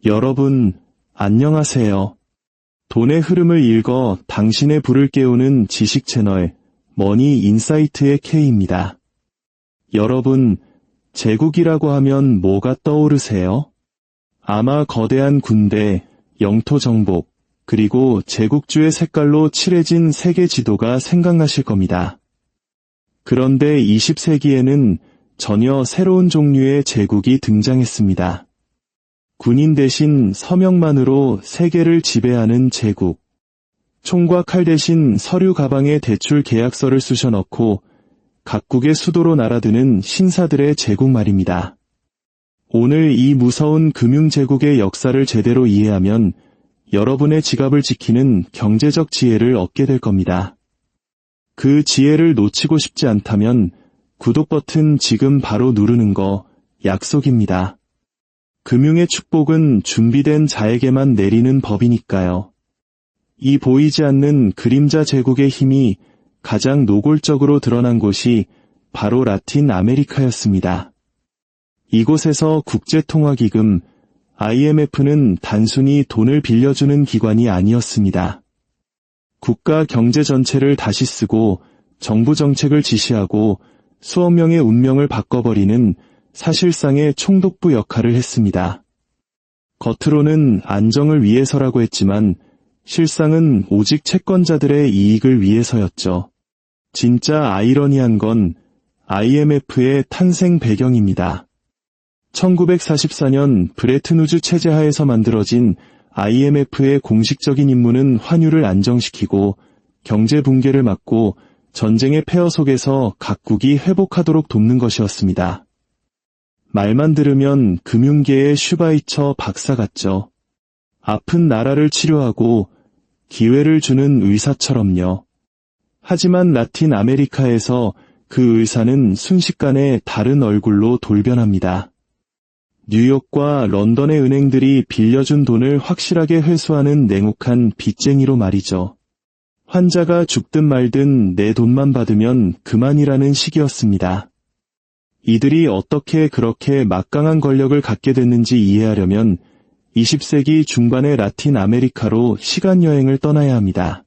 여러분, 안녕하세요. 돈의 흐름을 읽어 당신의 불을 깨우는 지식 채널 머니 인사이트의 K입니다. 여러분, 제국이라고 하면 뭐가 떠오르세요? 아마 거대한 군대, 영토 정복, 그리고 제국주의 색깔로 칠해진 세계 지도가 생각나실 겁니다. 그런데 20세기에는 전혀 새로운 종류의 제국이 등장했습니다. 군인 대신 서명만으로 세계를 지배하는 제국. 총과 칼 대신 서류 가방에 대출 계약서를 쑤셔 넣고 각국의 수도로 날아드는 신사들의 제국 말입니다. 오늘 이 무서운 금융제국의 역사를 제대로 이해하면 여러분의 지갑을 지키는 경제적 지혜를 얻게 될 겁니다. 그 지혜를 놓치고 싶지 않다면 구독 버튼 지금 바로 누르는 거 약속입니다. 금융의 축복은 준비된 자에게만 내리는 법이니까요. 이 보이지 않는 그림자 제국의 힘이 가장 노골적으로 드러난 곳이 바로 라틴 아메리카였습니다. 이곳에서 국제통화기금 IMF는 단순히 돈을 빌려주는 기관이 아니었습니다. 국가 경제 전체를 다시 쓰고 정부 정책을 지시하고 수억 명의 운명을 바꿔버리는 사실상의 총독부 역할을 했습니다. 겉으로는 안정을 위해서라고 했지만 실상은 오직 채권자들의 이익을 위해서였죠. 진짜 아이러니한 건 IMF의 탄생 배경입니다. 1944년 브레튼우즈 체제 하에서 만들어진 IMF의 공식적인 임무는 환율을 안정시키고 경제 붕괴를 막고 전쟁의 폐허 속에서 각국이 회복하도록 돕는 것이었습니다. 말만 들으면 금융계의 슈바이처 박사 같죠. 아픈 나라를 치료하고 기회를 주는 의사처럼요. 하지만 라틴 아메리카에서 그 의사는 순식간에 다른 얼굴로 돌변합니다. 뉴욕과 런던의 은행들이 빌려준 돈을 확실하게 회수하는 냉혹한 빚쟁이로 말이죠. 환자가 죽든 말든 내 돈만 받으면 그만이라는 식이었습니다. 이들이 어떻게 그렇게 막강한 권력을 갖게 됐는지 이해하려면 20세기 중반의 라틴 아메리카로 시간여행을 떠나야 합니다.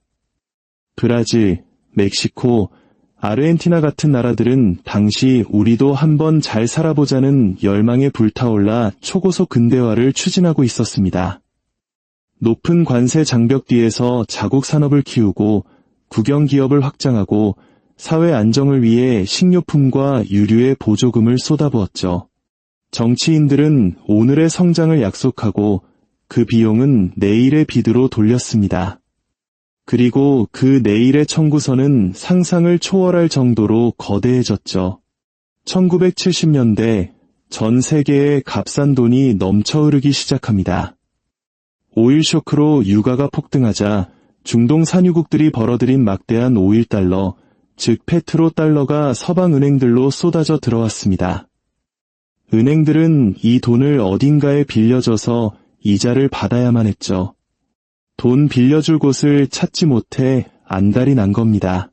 브라질, 멕시코, 아르헨티나 같은 나라들은 당시 우리도 한번 잘 살아보자는 열망에 불타올라 초고속 근대화를 추진하고 있었습니다. 높은 관세 장벽 뒤에서 자국 산업을 키우고 국영 기업을 확장하고 사회 안정을 위해 식료품과 유류의 보조금을 쏟아부었죠. 정치인들은 오늘의 성장을 약속하고 그 비용은 내일의 빚으로 돌렸습니다. 그리고 그 내일의 청구서는 상상을 초월할 정도로 거대해졌죠. 1970년대 전 세계에 값싼 돈이 넘쳐 흐르기 시작합니다. 오일 쇼크로 유가가 폭등하자 중동 산유국들이 벌어들인 막대한 오일 달러, 즉 페트로 달러가 서방 은행들로 쏟아져 들어왔습니다. 은행들은 이 돈을 어딘가에 빌려줘서 이자를 받아야만 했죠. 돈 빌려줄 곳을 찾지 못해 안달이 난 겁니다.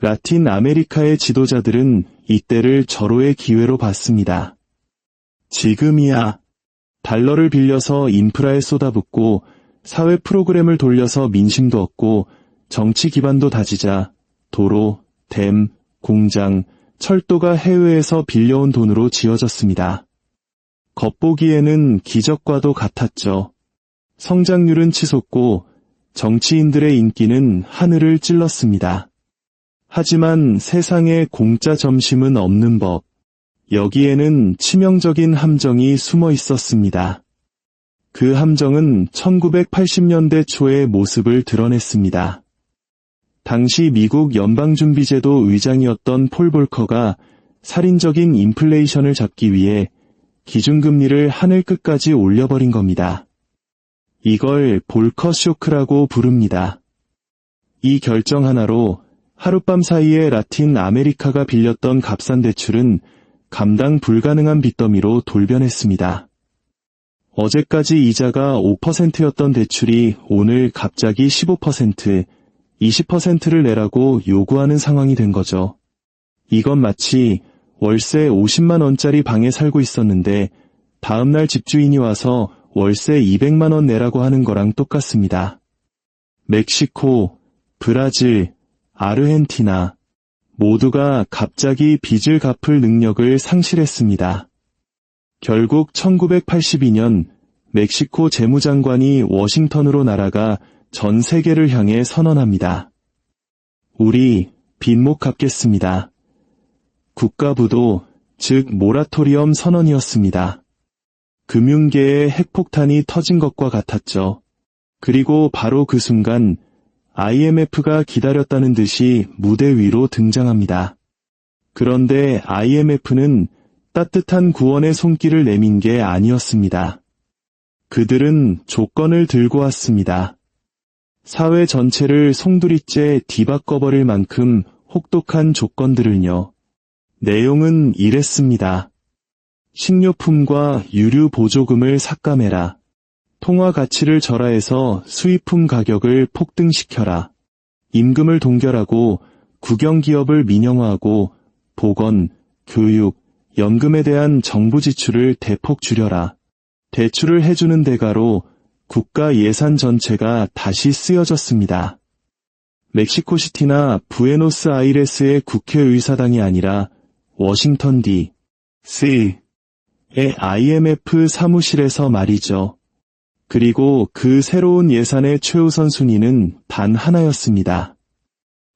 라틴 아메리카의 지도자들은 이때를 절호의 기회로 봤습니다. 지금이야. 달러를 빌려서 인프라에 쏟아붓고 사회 프로그램을 돌려서 민심도 얻고 정치 기반도 다지자. 도로, 댐, 공장, 철도가 해외에서 빌려온 돈으로 지어졌습니다. 겉보기에는 기적과도 같았죠. 성장률은 치솟고 정치인들의 인기는 하늘을 찔렀습니다. 하지만 세상에 공짜 점심은 없는 법. 여기에는 치명적인 함정이 숨어 있었습니다. 그 함정은 1980년대 초의 모습을 드러냈습니다. 당시 미국 연방준비제도 의장이었던 폴 볼커가 살인적인 인플레이션을 잡기 위해 기준금리를 하늘 끝까지 올려버린 겁니다. 이걸 볼커 쇼크라고 부릅니다. 이 결정 하나로 하룻밤 사이에 라틴 아메리카가 빌렸던 값싼 대출은 감당 불가능한 빚더미로 돌변했습니다. 어제까지 이자가 5%였던 대출이 오늘 갑자기 15%, 20%를 내라고 요구하는 상황이 된 거죠. 이건 마치 월세 50만 원짜리 방에 살고 있었는데 다음날 집주인이 와서 월세 200만 원 내라고 하는 거랑 똑같습니다. 멕시코, 브라질, 아르헨티나 모두가 갑자기 빚을 갚을 능력을 상실했습니다. 결국 1982년 멕시코 재무장관이 워싱턴으로 날아가 전 세계를 향해 선언합니다. 우리 빚 못 갚겠습니다. 국가부도, 즉 모라토리엄 선언이었습니다. 금융계의 핵폭탄이 터진 것과 같았죠. 그리고 바로 그 순간 IMF가 기다렸다는 듯이 무대 위로 등장합니다. 그런데 IMF는 따뜻한 구원의 손길을 내민 게 아니었습니다. 그들은 조건을 들고 왔습니다. 사회 전체를 송두리째 뒤바꿔버릴 만큼 혹독한 조건들을요. 내용은 이랬습니다. 식료품과 유류 보조금을 삭감해라. 통화 가치를 절하해서 수입품 가격을 폭등시켜라. 임금을 동결하고 국영기업을 민영화하고 보건, 교육, 연금에 대한 정부 지출을 대폭 줄여라. 대출을 해주는 대가로 국가 예산 전체가 다시 쓰여졌습니다. 멕시코시티나 부에노스아이레스의 국회의사당이 아니라 워싱턴 D.C.의 IMF 사무실에서 말이죠. 그리고 그 새로운 예산의 최우선 순위는 단 하나였습니다.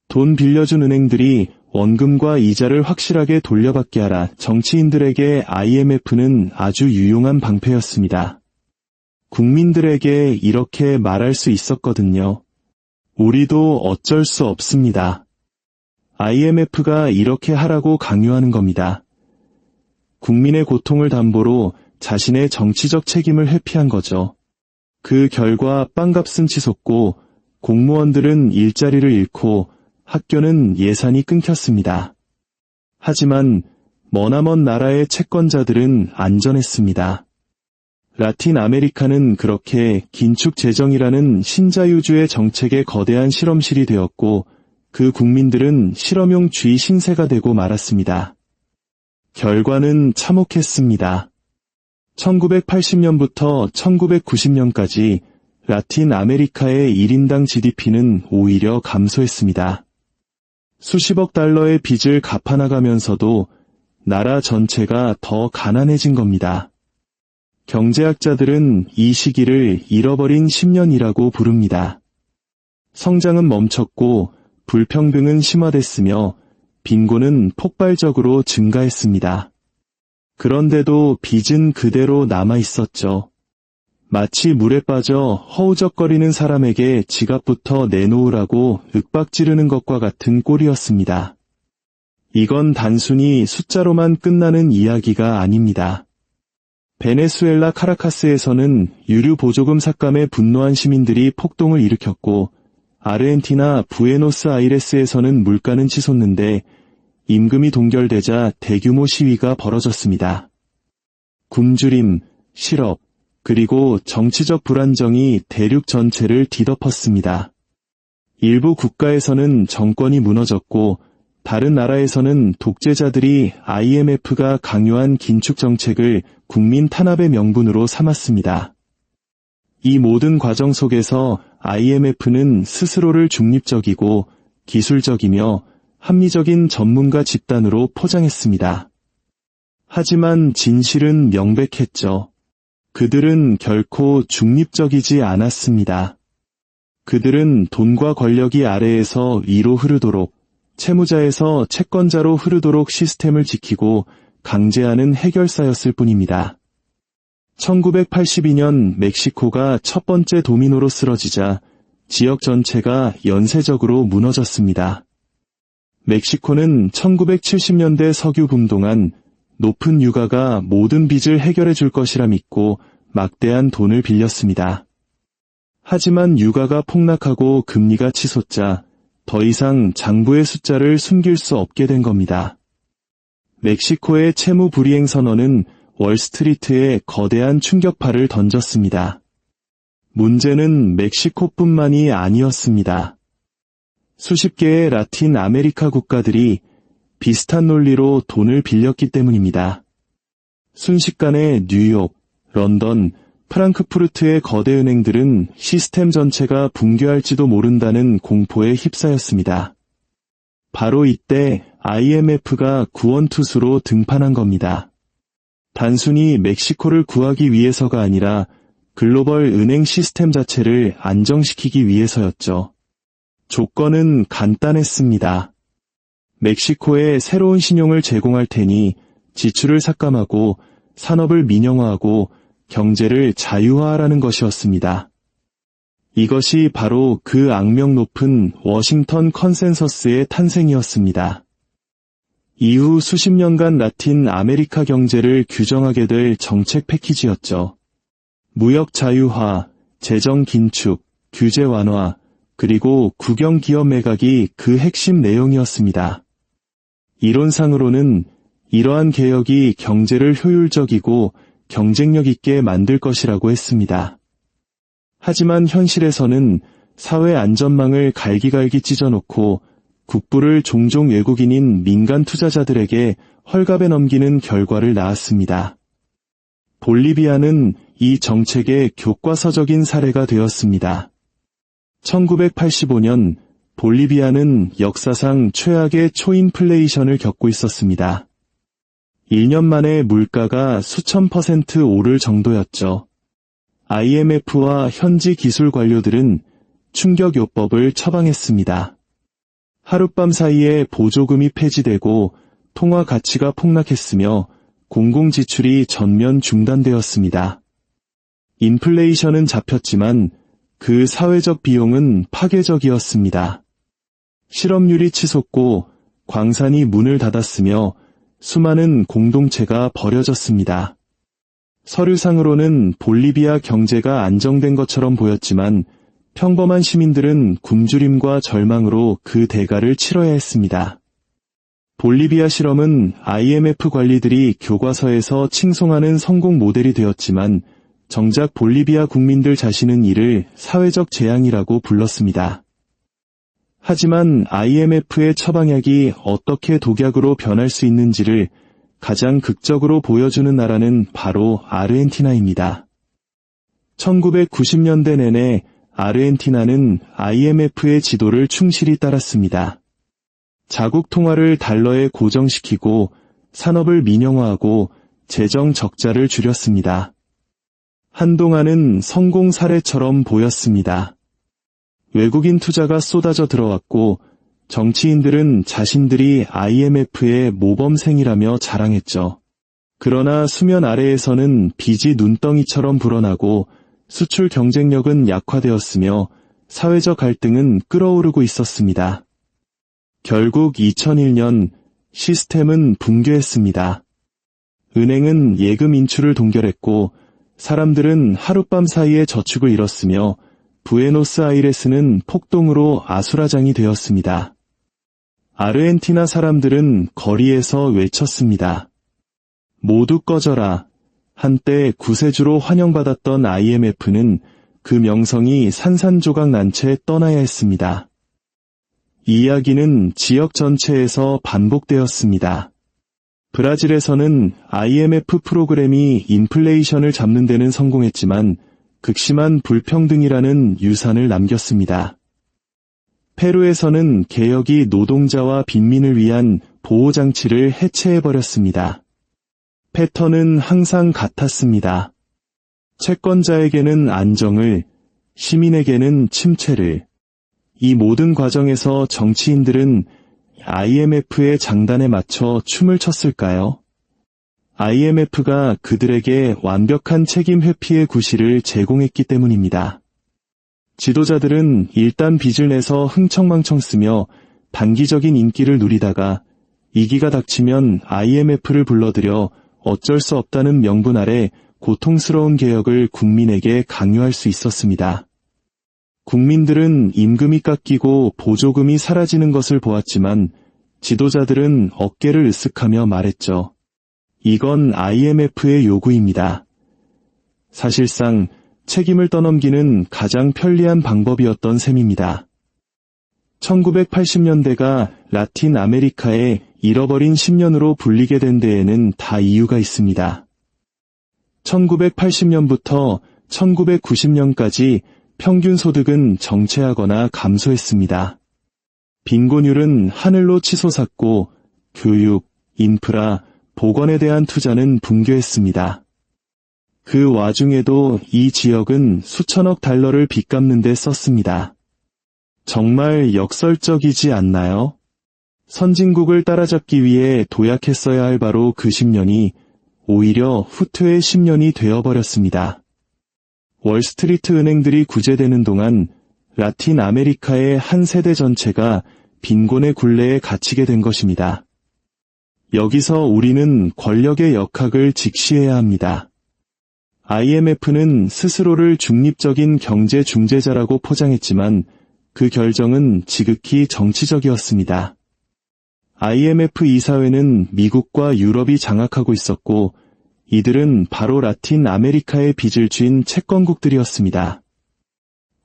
돈 빌려준 은행들이 원금과 이자를 확실하게 돌려받게 하라. 정치인들에게 IMF는 아주 유용한 방패였습니다. 국민들에게 이렇게 말할 수 있었거든요. 우리도 어쩔 수 없습니다. IMF가 이렇게 하라고 강요하는 겁니다. 국민의 고통을 담보로 자신의 정치적 책임을 회피한 거죠. 그 결과 빵값은 치솟고 공무원들은 일자리를 잃고 학교는 예산이 끊겼습니다. 하지만 머나먼 나라의 채권자들은 안전했습니다. 라틴 아메리카는 그렇게 긴축 재정이라는 신자유주의 정책의 거대한 실험실이 되었고 그 국민들은 실험용 쥐 신세가 되고 말았습니다. 결과는 참혹했습니다. 1980년부터 1990년까지 라틴 아메리카의 1인당 GDP는 오히려 감소했습니다. 수십억 달러의 빚을 갚아나가면서도 나라 전체가 더 가난해진 겁니다. 경제학자들은 이 시기를 잃어버린 10년이라고 부릅니다. 성장은 멈췄고 불평등은 심화됐으며 빈곤은 폭발적으로 증가했습니다. 그런데도 빚은 그대로 남아 있었죠. 마치 물에 빠져 허우적거리는 사람에게 지갑부터 내놓으라고 윽박지르는 것과 같은 꼴이었습니다. 이건 단순히 숫자로만 끝나는 이야기가 아닙니다. 베네수엘라 카라카스에서는 유류 보조금 삭감에 분노한 시민들이 폭동을 일으켰고 아르헨티나 부에노스아이레스에서는 물가는 치솟는데 임금이 동결되자 대규모 시위가 벌어졌습니다. 굶주림, 실업, 그리고 정치적 불안정이 대륙 전체를 뒤덮었습니다. 일부 국가에서는 정권이 무너졌고 다른 나라에서는 독재자들이 IMF가 강요한 긴축 정책을 국민 탄압의 명분으로 삼았습니다. 이 모든 과정 속에서 IMF는 스스로를 중립적이고 기술적이며 합리적인 전문가 집단으로 포장했습니다. 하지만 진실은 명백했죠. 그들은 결코 중립적이지 않았습니다. 그들은 돈과 권력이 아래에서 위로 흐르도록, 채무자에서 채권자로 흐르도록 시스템을 지키고 강제하는 해결사였을 뿐입니다. 1982년 멕시코가 첫 번째 도미노로 쓰러지자 지역 전체가 연쇄적으로 무너졌습니다. 멕시코는 1970년대 석유 붐 동안 높은 유가가 모든 빚을 해결해 줄 것이라 믿고 막대한 돈을 빌렸습니다. 하지만 유가가 폭락하고 금리가 치솟자 더 이상 장부의 숫자를 숨길 수 없게 된 겁니다. 멕시코의 채무 불이행 선언은 월스트리트에 거대한 충격파를 던졌습니다. 문제는 멕시코뿐만이 아니었습니다. 수십 개의 라틴 아메리카 국가들이 비슷한 논리로 돈을 빌렸기 때문입니다. 순식간에 뉴욕, 런던, 프랑크푸르트의 거대 은행들은 시스템 전체가 붕괴할지도 모른다는 공포에 휩싸였습니다. 바로 이때 IMF가 구원투수로 등판한 겁니다. 단순히 멕시코를 구하기 위해서가 아니라 글로벌 은행 시스템 자체를 안정시키기 위해서였죠. 조건은 간단했습니다. 멕시코에 새로운 신용을 제공할 테니 지출을 삭감하고 산업을 민영화하고 경제를 자유화하라는 것이었습니다. 이것이 바로 그 악명 높은 워싱턴 컨센서스의 탄생이었습니다. 이후 수십 년간 라틴 아메리카 경제를 규정하게 될 정책 패키지였죠. 무역 자유화, 재정 긴축, 규제 완화, 그리고 국영 기업 매각이 그 핵심 내용이었습니다. 이론상으로는 이러한 개혁이 경제를 효율적이고 경쟁력 있게 만들 것이라고 했습니다. 하지만 현실에서는 사회 안전망을 갈기갈기 찢어놓고 국부를 종종 외국인인 민간 투자자들에게 헐갑에 넘기는 결과를 낳았습니다. 볼리비아는 이 정책의 교과서적인 사례가 되었습니다. 1985년 볼리비아는 역사상 최악의 초인플레이션을 겪고 있었습니다. 1년 만에 물가가 수천 % 오를 정도였죠. IMF와 현지 기술 관료들은 충격요법을 처방했습니다. 하룻밤 사이에 보조금이 폐지되고 통화 가치가 폭락했으며 공공지출이 전면 중단되었습니다. 인플레이션은 잡혔지만 그 사회적 비용은 파괴적이었습니다. 실업률이 치솟고 광산이 문을 닫았으며 수많은 공동체가 버려졌습니다. 서류상으로는 볼리비아 경제가 안정된 것처럼 보였지만 평범한 시민들은 굶주림과 절망으로 그 대가를 치러야 했습니다. 볼리비아 실험은 IMF 관리들이 교과서에서 칭송하는 성공 모델이 되었지만 정작 볼리비아 국민들 자신은 이를 사회적 재앙이라고 불렀습니다. 하지만 IMF의 처방약이 어떻게 독약으로 변할 수 있는지를 가장 극적으로 보여주는 나라는 바로 아르헨티나입니다. 1990년대 내내 아르헨티나는 IMF의 지도를 충실히 따랐습니다. 자국 통화를 달러에 고정시키고 산업을 민영화하고 재정 적자를 줄였습니다. 한동안은 성공 사례처럼 보였습니다. 외국인 투자가 쏟아져 들어왔고 정치인들은 자신들이 IMF의 모범생이라며 자랑했죠. 그러나 수면 아래에서는 빚이 눈덩이처럼 불어나고 수출 경쟁력은 약화되었으며 사회적 갈등은 끓어오르고 있었습니다. 결국 2001년 시스템은 붕괴했습니다. 은행은 예금 인출을 동결했고 사람들은 하룻밤 사이에 저축을 잃었으며 부에노스아이레스는 폭동으로 아수라장이 되었습니다. 아르헨티나 사람들은 거리에서 외쳤습니다. 모두 꺼져라. 한때 구세주로 환영받았던 IMF는 그 명성이 산산조각 난 채 떠나야 했습니다. 이 이야기는 지역 전체에서 반복되었습니다. 브라질에서는 IMF 프로그램이 인플레이션을 잡는 데는 성공했지만 극심한 불평등이라는 유산을 남겼습니다. 페루에서는 개혁이 노동자와 빈민을 위한 보호장치를 해체해버렸습니다. 패턴은 항상 같았습니다. 채권자에게는 안정을, 시민에게는 침체를. 이 모든 과정에서 정치인들은 IMF의 장단에 맞춰 춤을 췄을까요? IMF가 그들에게 완벽한 책임 회피의 구실을 제공했기 때문입니다. 지도자들은 일단 빚을 내서 흥청망청 쓰며 단기적인 인기를 누리다가 위기가 닥치면 IMF를 불러들여 어쩔 수 없다는 명분 아래 고통스러운 개혁을 국민에게 강요할 수 있었습니다. 국민들은 임금이 깎이고 보조금이 사라지는 것을 보았지만 지도자들은 어깨를 으쓱하며 말했죠. 이건 IMF의 요구입니다. 사실상 책임을 떠넘기는 가장 편리한 방법이었던 셈입니다. 1980년대가 라틴 아메리카의 잃어버린 10년으로 불리게 된 데에는 다 이유가 있습니다. 1980년부터 1990년까지 평균 소득은 정체하거나 감소했습니다. 빈곤율은 하늘로 치솟았고 교육, 인프라, 보건에 대한 투자는 붕괴했습니다. 그 와중에도 이 지역은 수천억 달러를 빚 갚는 데 썼습니다. 정말 역설적이지 않나요? 선진국을 따라잡기 위해 도약했어야 할 바로 그 10년이 오히려 후퇴의 10년이 되어버렸습니다. 월스트리트 은행들이 구제되는 동안 라틴 아메리카의 한 세대 전체가 빈곤의 굴레에 갇히게 된 것입니다. 여기서 우리는 권력의 역학을 직시해야 합니다. IMF는 스스로를 중립적인 경제 중재자라고 포장했지만 그 결정은 지극히 정치적이었습니다. IMF 이사회는 미국과 유럽이 장악하고 있었고 이들은 바로 라틴 아메리카의 빚을 쥔 채권국들이었습니다.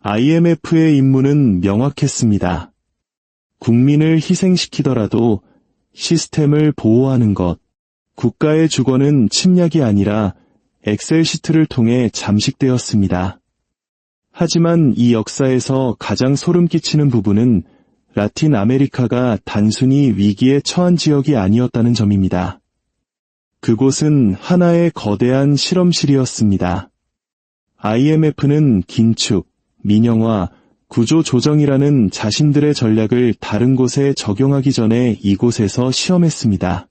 IMF의 임무는 명확했습니다. 국민을 희생시키더라도 시스템을 보호하는 것. 국가의 주권은 침략이 아니라 엑셀 시트를 통해 잠식되었습니다. 하지만 이 역사에서 가장 소름 끼치는 부분은 라틴 아메리카가 단순히 위기에 처한 지역이 아니었다는 점입니다. 그곳은 하나의 거대한 실험실이었습니다. IMF는 긴축, 민영화, 구조 조정이라는 자신들의 전략을 다른 곳에 적용하기 전에 이곳에서 시험했습니다.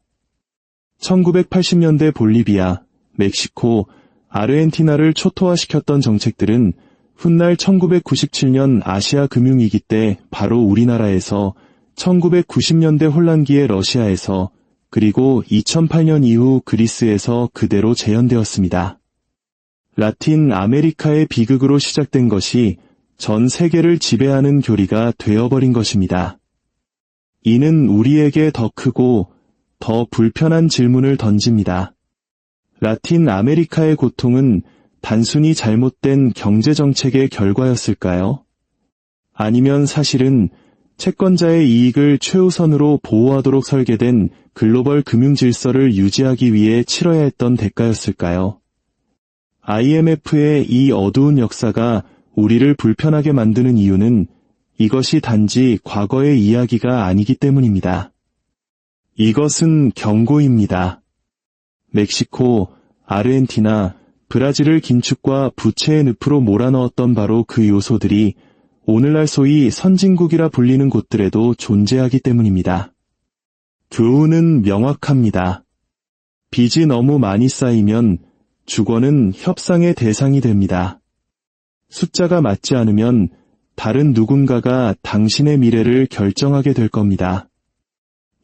1980년대 볼리비아, 멕시코, 아르헨티나를 초토화시켰던 정책들은 훗날 1997년 아시아 금융위기 때 바로 우리나라에서, 1990년대 혼란기의 러시아에서, 그리고 2008년 이후 그리스에서 그대로 재현되었습니다. 라틴 아메리카의 비극으로 시작된 것이 전 세계를 지배하는 교리가 되어버린 것입니다. 이는 우리에게 더 크고 더 불편한 질문을 던집니다. 라틴 아메리카의 고통은 단순히 잘못된 경제정책의 결과였을까요? 아니면 사실은 채권자의 이익을 최우선으로 보호하도록 설계된 글로벌 금융질서를 유지하기 위해 치러야 했던 대가였을까요? IMF의 이 어두운 역사가 우리를 불편하게 만드는 이유는 이것이 단지 과거의 이야기가 아니기 때문입니다. 이것은 경고입니다. 멕시코, 아르헨티나, 브라질을 긴축과 부채의 늪으로 몰아넣었던 바로 그 요소들이 오늘날 소위 선진국이라 불리는 곳들에도 존재하기 때문입니다. 교훈은 명확합니다. 빚이 너무 많이 쌓이면 주권은 협상의 대상이 됩니다. 숫자가 맞지 않으면 다른 누군가가 당신의 미래를 결정하게 될 겁니다.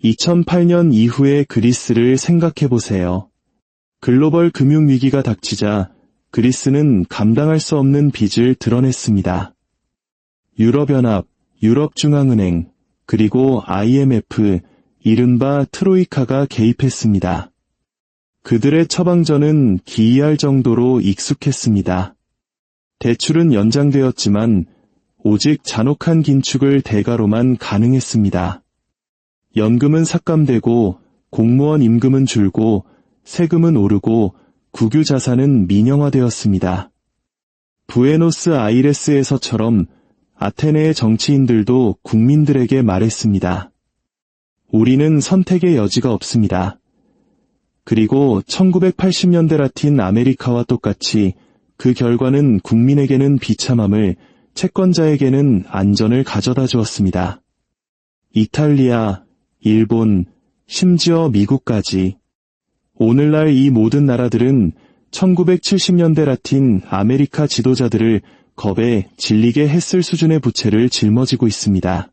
2008년 이후의 그리스를 생각해 보세요. 글로벌 금융위기가 닥치자 그리스는 감당할 수 없는 빚을 드러냈습니다. 유럽연합, 유럽중앙은행, 그리고 IMF, 이른바 트로이카가 개입했습니다. 그들의 처방전은 기이할 정도로 익숙했습니다. 대출은 연장되었지만 오직 잔혹한 긴축을 대가로만 가능했습니다. 연금은 삭감되고 공무원 임금은 줄고 세금은 오르고 국유 자산은 민영화되었습니다. 부에노스아이레스에서처럼 아테네의 정치인들도 국민들에게 말했습니다. 우리는 선택의 여지가 없습니다. 그리고 1980년대 라틴 아메리카와 똑같이 그 결과는 국민에게는 비참함을, 채권자에게는 안전을 가져다 주었습니다. 이탈리아, 일본, 심지어 미국까지. 오늘날 이 모든 나라들은 1970년대 라틴 아메리카 지도자들을 겁에 질리게 했을 수준의 부채를 짊어지고 있습니다.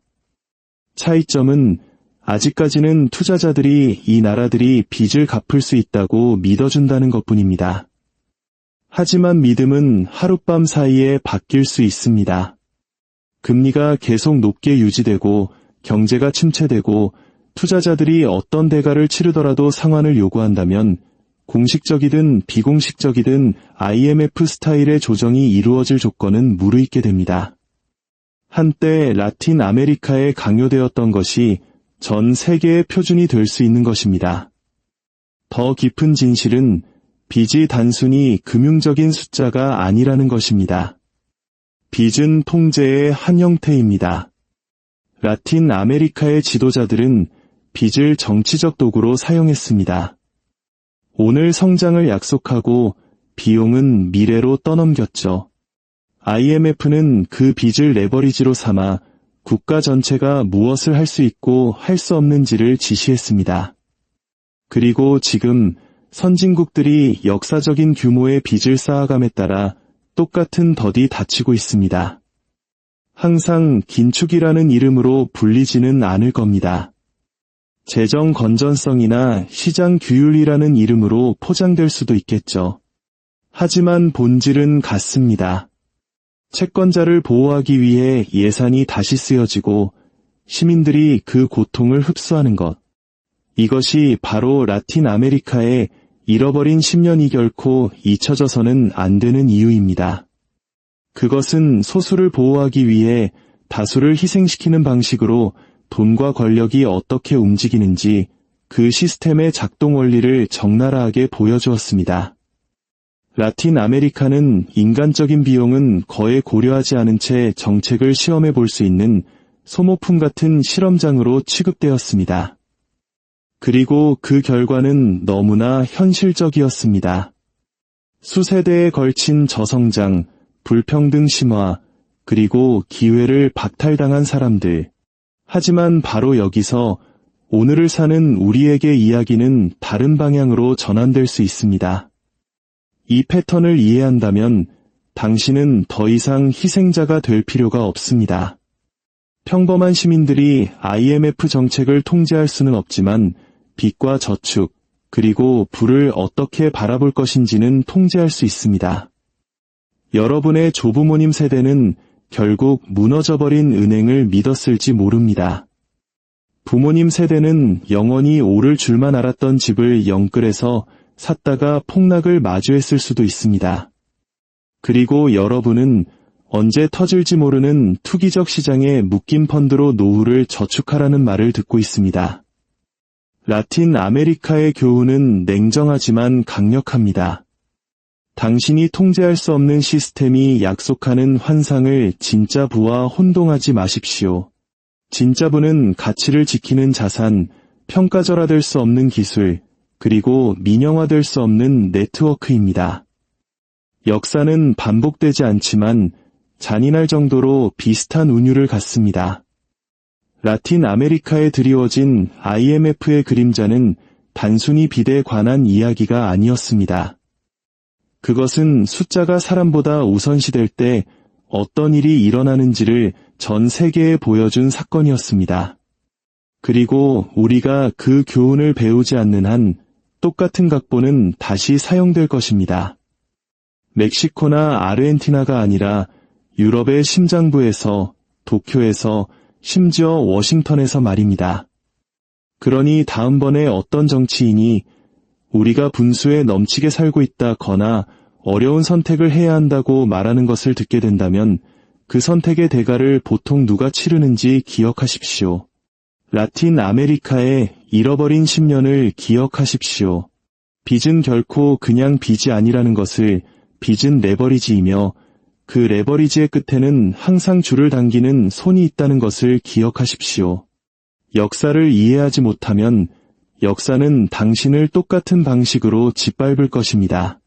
차이점은 아직까지는 투자자들이 이 나라들이 빚을 갚을 수 있다고 믿어준다는 것뿐입니다. 하지만 믿음은 하룻밤 사이에 바뀔 수 있습니다. 금리가 계속 높게 유지되고 경제가 침체되고 투자자들이 어떤 대가를 치르더라도 상환을 요구한다면 공식적이든 비공식적이든 IMF 스타일의 조정이 이루어질 조건은 무르익게 됩니다. 한때 라틴 아메리카에 강요되었던 것이 전 세계의 표준이 될 수 있는 것입니다. 더 깊은 진실은 빚이 단순히 금융적인 숫자가 아니라는 것입니다. 빚은 통제의 한 형태입니다. 라틴 아메리카의 지도자들은 빚을 정치적 도구로 사용했습니다. 오늘 성장을 약속하고 비용은 미래로 떠넘겼죠. IMF는 그 빚을 레버리지로 삼아 국가 전체가 무엇을 할 수 있고 할 수 없는지를 지시했습니다. 그리고 지금 선진국들이 역사적인 규모의 빚을 쌓아감에 따라 똑같은 덫이 닫히고 있습니다. 항상 긴축이라는 이름으로 불리지는 않을 겁니다. 재정 건전성이나 시장 규율이라는 이름으로 포장될 수도 있겠죠. 하지만 본질은 같습니다. 채권자를 보호하기 위해 예산이 다시 쓰여지고 시민들이 그 고통을 흡수하는 것. 이것이 바로 라틴 아메리카의 잃어버린 10년이 결코 잊혀져서는 안 되는 이유입니다. 그것은 소수를 보호하기 위해 다수를 희생시키는 방식으로 돈과 권력이 어떻게 움직이는지 그 시스템의 작동 원리를 적나라하게 보여주었습니다. 라틴 아메리카는 인간적인 비용은 거의 고려하지 않은 채 정책을 시험해 볼 수 있는 소모품 같은 실험장으로 취급되었습니다. 그리고 그 결과는 너무나 현실적이었습니다. 수세대에 걸친 저성장, 불평등 심화, 그리고 기회를 박탈당한 사람들. 하지만 바로 여기서 오늘을 사는 우리에게 이야기는 다른 방향으로 전환될 수 있습니다. 이 패턴을 이해한다면 당신은 더 이상 희생자가 될 필요가 없습니다. 평범한 시민들이 IMF 정책을 통제할 수는 없지만 빚과 저축, 그리고 부를 어떻게 바라볼 것인지는 통제할 수 있습니다. 여러분의 조부모님 세대는 결국 무너져버린 은행을 믿었을지 모릅니다. 부모님 세대는 영원히 오를 줄만 알았던 집을 영끌해서 샀다가 폭락을 마주했을 수도 있습니다. 그리고 여러분은 언제 터질지 모르는 투기적 시장에 묶인 펀드로 노후를 저축하라는 말을 듣고 있습니다. 라틴 아메리카의 교훈은 냉정하지만 강력합니다. 당신이 통제할 수 없는 시스템이 약속하는 환상을 진짜 부와 혼동하지 마십시오. 진짜 부는 가치를 지키는 자산, 평가절하될 수 없는 기술, 그리고 민영화될 수 없는 네트워크입니다. 역사는 반복되지 않지만 잔인할 정도로 비슷한 운율을 갖습니다. 라틴 아메리카에 드리워진 IMF의 그림자는 단순히 빚에 관한 이야기가 아니었습니다. 그것은 숫자가 사람보다 우선시될 때 어떤 일이 일어나는지를 전 세계에 보여준 사건이었습니다. 그리고 우리가 그 교훈을 배우지 않는 한 똑같은 각본은 다시 사용될 것입니다. 멕시코나 아르헨티나가 아니라 유럽의 심장부에서, 도쿄에서, 심지어 워싱턴에서 말입니다. 그러니 다음번에 어떤 정치인이 우리가 분수에 넘치게 살고 있다거나 어려운 선택을 해야 한다고 말하는 것을 듣게 된다면 그 선택의 대가를 보통 누가 치르는지 기억하십시오. 라틴 아메리카의 잃어버린 10년을 기억하십시오. 빚은 결코 그냥 빚이 아니라는 것을, 빚은 레버리지이며 그 레버리지의 끝에는 항상 줄을 당기는 손이 있다는 것을 기억하십시오. 역사를 이해하지 못하면 역사는 당신을 똑같은 방식으로 짓밟을 것입니다.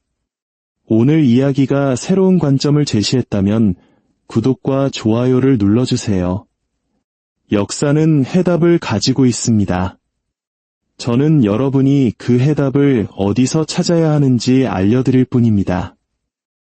오늘 이야기가 새로운 관점을 제시했다면 구독과 좋아요를 눌러주세요. 역사는 해답을 가지고 있습니다. 저는 여러분이 그 해답을 어디서 찾아야 하는지 알려드릴 뿐입니다.